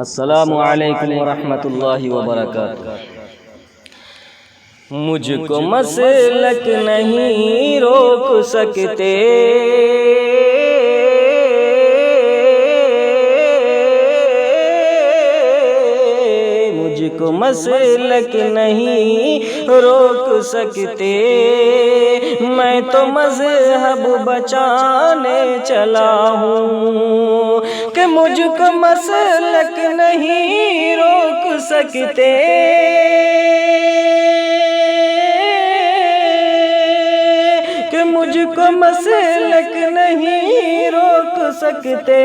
السلام علیکم ورحمۃ اللہ وبرکاتہ۔ مجھ کو مسلک نہیں روک سکتے، مجھ کو مسلک نہیں روک سکتے، میں تو مذہب بچانے چلا ہوں کہ مجھ کو مسلک نہیں روک سکتے، کہ مجھ کو مسلک نہیں روک سکتے،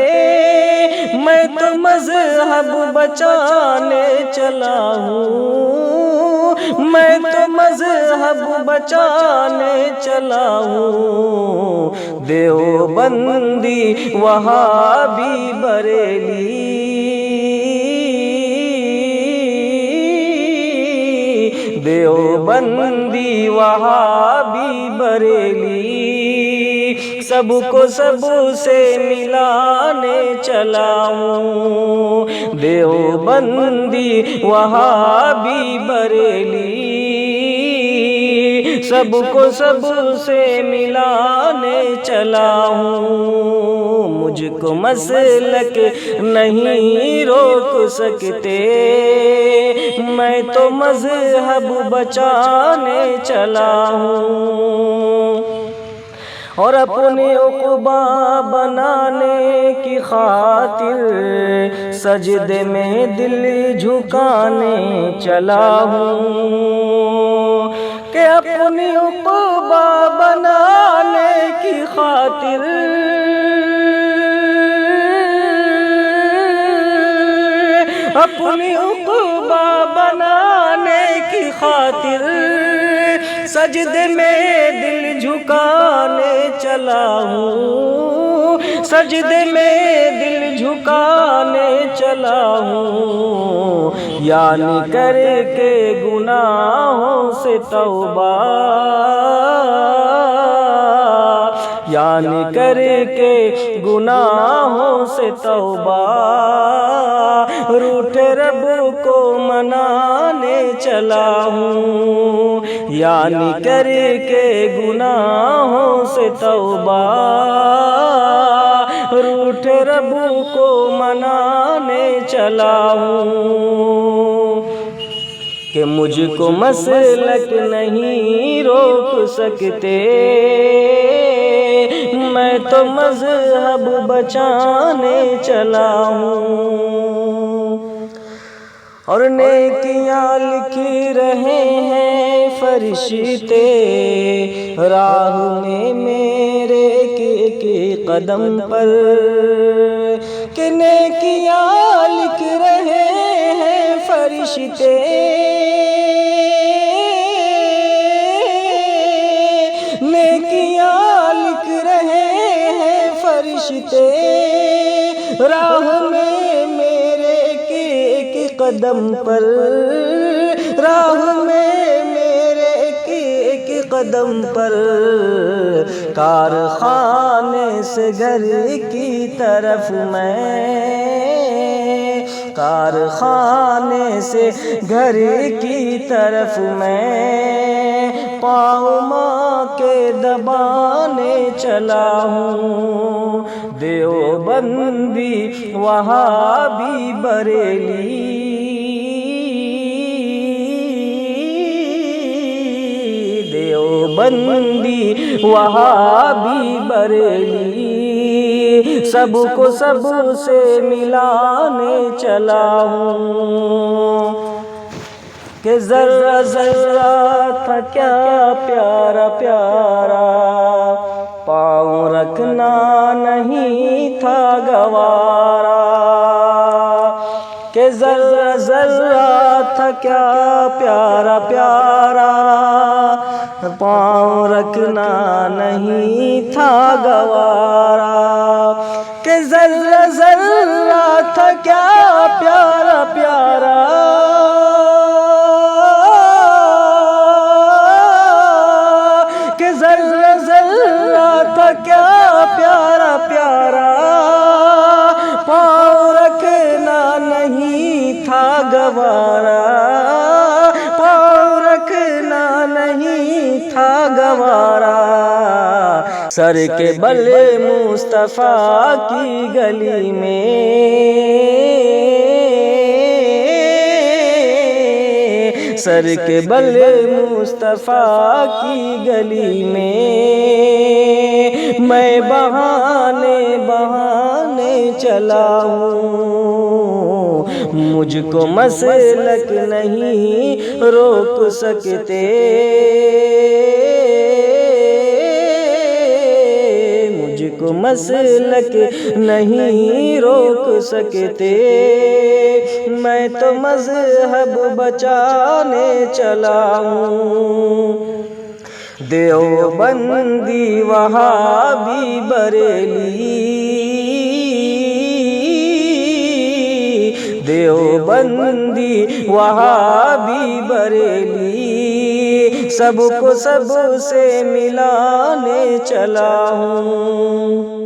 میں تو مذہب بچانے چلا ہوں، میں تو مذہب بچانے چلا ہوں، دیوبندی وہابی بریلی، دیوبندی وہابی بریلی، سب کو سب سے ملانے چلا ہوں، دیوبندی وہابی بریلی، سب کو سب سے ملانے چلا ہوں، مجھ کو مسلک نہیں روک سکتے، میں تو مذہب بچانے چلا ہوں، اور اپنی عقبہ بنانے کی خاطر سجدے میں دل جھکانے چلا ہوں، کہ اپنی عقبہ بنانے کی خاطر اپنی عقبہ بنانے کی خاطر سجدے میں دل جھکانے چلا ہوں، سجدے میں دل جھکانے چلا ہوں، یعنی کر کے گناہوں سے توبہ، یعنی کر کے گناہوں سے توبہ، روٹھے رب کو منانے چلا ہوں، یعنی کر کے گناہوں سے توبہ، روٹھے رب کو منانے چلا ہوں، کہ مجھ کو مسلک نہیں روک سکتے، میں تو مذہب بچانے چلا ہوں، اور نیکیاں لکھ رہے ہیں فرشتے راہ میں میرے کے قدم پر، کہ نیکیاں لکھ رہے ہیں فرشتے، نیکیاں لکھ رہے ہیں فرشتے راہ میں میرے کے قدم پر، راہ میں میرے کے قدم پر، کارخانے سے گھر کی طرف میں، کارخانے سے گھر کی طرف میں، پاؤں ماں کے دبانے چلا ہوں، دیوبندی وہابی بریلی، دیوبندی وہابی بریلی، سب کو سب سے ملانے چلا ہوں، کہ ذرہ ذرہ تھا کیا پیارا پیارا، پاؤں رکھنا نہیں تھا گوارا، کہ ذرہ ذرہ تھا کیا پیارا پیارا، پاؤں رکھنا نہیں تھا گوارا، کہ ذرہ ذرہ تھا کیا پیارا پیارا، کہ ذرہ ذرہ تھا کیا پیارا پیارا، پاؤں رکھنا نہیں گوارا، پاؤں رکھنا نہیں تھا گوارا، سر کے بل مصطفیٰ کی گلی میں، سر کے بل مصطفیٰ کی گلی میں، میں بہانے بہانے چلا ہوں، مجھ کو مسلک نہیں روک سکتے، مجھ کو مسلک نہیں روک سکتے، میں تو مذہب بچانے چلا ہوں، دیوبندی وہابی بریلی، دیوبندی وہابی بریلی، سب کو سب سے ملانے چلا ہوں۔